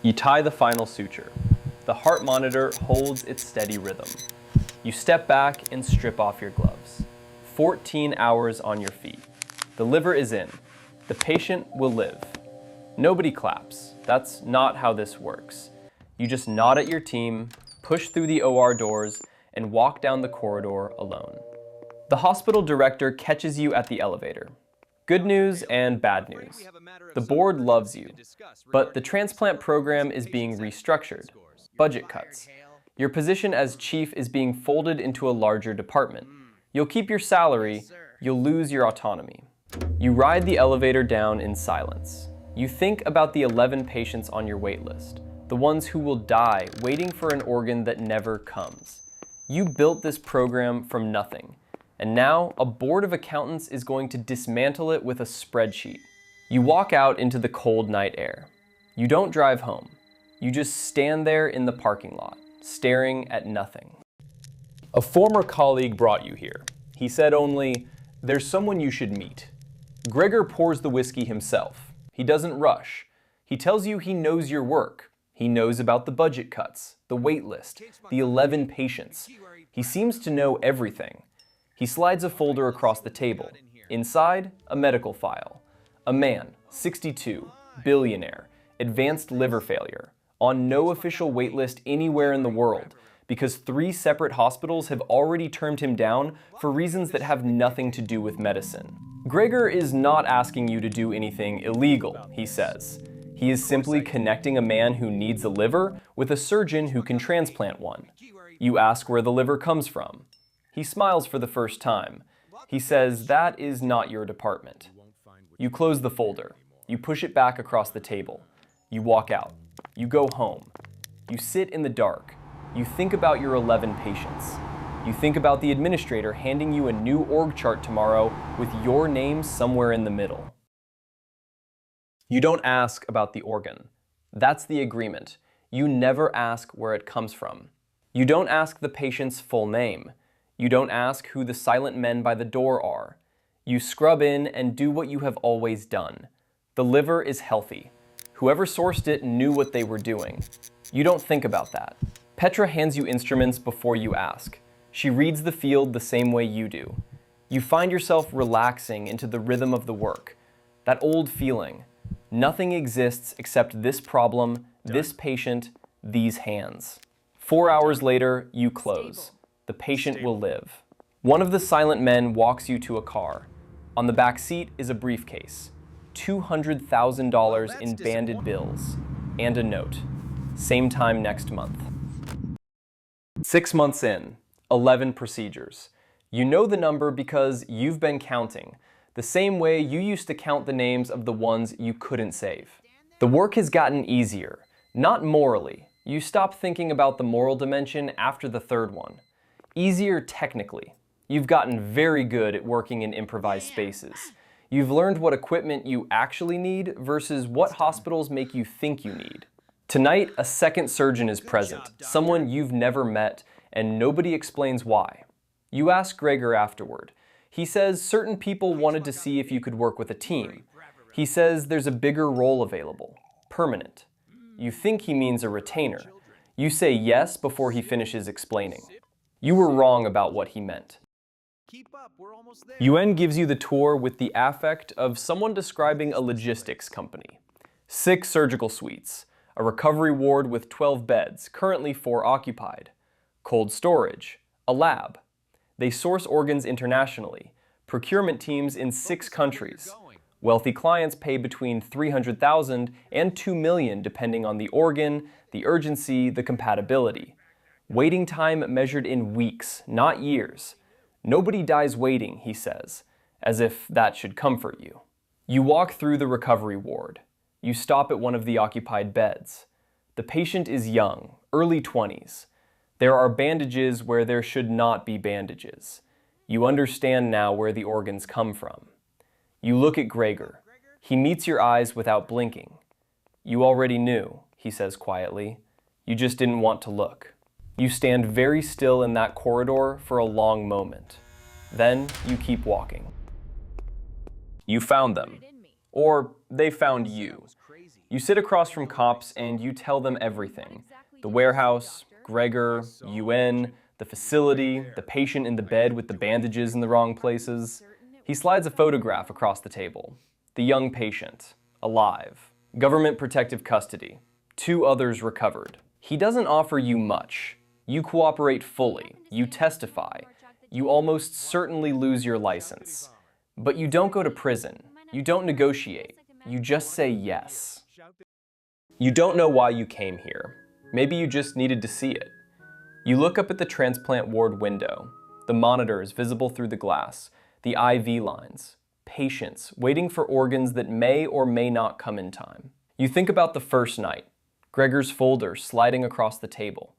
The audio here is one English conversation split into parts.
You tie the final suture. The heart monitor holds its steady rhythm. You step back and strip off your gloves. 14 hours on your feet. The liver is in. The patient will live. Nobody claps. That's not how this works. You just nod at your team, push through the OR doors, and walk down the corridor alone. The hospital director catches you at the elevator. Good news and bad news. The board loves you, but the transplant program is being restructured. Budget cuts. Your position as chief is being folded into a larger department. You'll keep your salary, you'll lose your autonomy. You ride the elevator down in silence. You think about the 11 patients on your wait list, the ones who will die waiting for an organ that never comes. You built this program from nothing, and now a board of accountants is going to dismantle it with a spreadsheet. You walk out into the cold night air. You don't drive home. You just stand there in the parking lot, staring at nothing. A former colleague brought you here. He said only, "There's someone you should meet." Gregor pours the whiskey himself. He doesn't rush. He tells you he knows your work. He knows about the budget cuts, the wait list, the 11 patients. He seems to know everything. He slides a folder across the table. Inside, a medical file. A man, 62, billionaire, advanced liver failure, on no official wait list anywhere in the world, because 3 separate hospitals have already turned him down for reasons that have nothing to do with medicine. Gregor is not asking you to do anything illegal, he says. He is simply connecting a man who needs a liver with a surgeon who can transplant one. You ask where the liver comes from. He smiles for the first time. He says that is not your department. You close the folder. You push it back across the table. You walk out. You go home. You sit in the dark. You think about your 11 patients. You think about the administrator handing you a new org chart tomorrow with your name somewhere in the middle. You don't ask about the organ. That's the agreement. You never ask where it comes from. You don't ask the patient's full name. You don't ask who the silent men by the door are. You scrub in and do what you have always done. The liver is healthy. Whoever sourced it knew what they were doing. You don't think about that. Petra hands you instruments before you ask. She reads the field the same way you do. You find yourself relaxing into the rhythm of the work. That old feeling. Nothing exists except this problem, this patient, these hands. 4 hours later, you close. The patient will live. One of the silent men walks you to a car. On the back seat is a briefcase. $200,000 in banded bills. And a note. Same time next month. 6 months in, 11 procedures. You know the number because you've been counting, the same way you used to count the names of the ones you couldn't save. The work has gotten easier, not morally. You stop thinking about the moral dimension after the 3rd one. Easier technically. You've gotten very good at working in improvised spaces. You've learned what equipment you actually need versus what hospitals make you think you need. Tonight, a second surgeon is present, someone you've never met, and nobody explains why. You ask Gregor afterward. He says certain people wanted to see if you could work with a team. He says there's a bigger role available, permanent. You think he means a retainer. You say yes before he finishes explaining. You were wrong about what he meant. UN gives you the tour with the affect of someone describing a logistics company. 6 surgical suites, a recovery ward with 12 beds, currently 4 occupied, cold storage, a lab. They source organs internationally, procurement teams in 6 countries. Wealthy clients pay between $300,000 and $2 million depending on the organ, the urgency, the compatibility. Waiting time measured in weeks, not years. Nobody dies waiting, he says, as if that should comfort you. You walk through the recovery ward. You stop at one of the occupied beds. The patient is young, early 20s. There are bandages where there should not be bandages. You understand now where the organs come from. You look at Gregor. He meets your eyes without blinking. You already knew, he says quietly. You just didn't want to look. You stand very still in that corridor for a long moment. Then you keep walking. You found them. Or they found you. You sit across from cops and you tell them everything. The warehouse, Gregor, UN, the facility, the patient in the bed with the bandages in the wrong places. He slides a photograph across the table. The young patient, alive. Government protective custody. 2 others recovered. He doesn't offer you much. You cooperate fully. You testify. You almost certainly lose your license. But you don't go to prison. You don't negotiate. You just say yes. You don't know why you came here. Maybe you just needed to see it. You look up at the transplant ward window. The monitors visible through the glass. The IV lines. Patients waiting for organs that may or may not come in time. You think about the first night. Gregor's folder sliding across the table.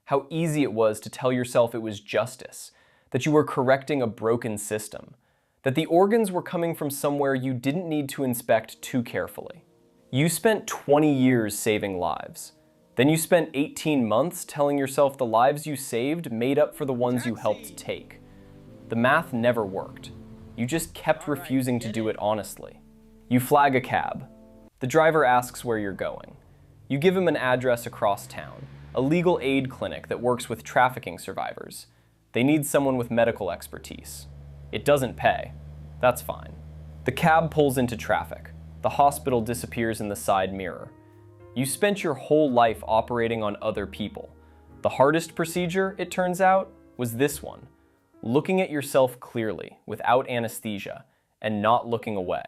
How easy it was to tell yourself it was justice, that you were correcting a broken system, that the organs were coming from somewhere you didn't need to inspect too carefully. You spent 20 years saving lives. Then you spent 18 months telling yourself the lives you saved made up for the ones you helped take. The math never worked. You just kept refusing to do it honestly. You flag a cab. The driver asks where you're going. You give him an address across town, a legal aid clinic that works with trafficking survivors. They need someone with medical expertise. It doesn't pay. That's fine. The cab pulls into traffic. The hospital disappears in the side mirror. You spent your whole life operating on other people. The hardest procedure, it turns out, was this one. Looking at yourself clearly, without anesthesia, and not looking away.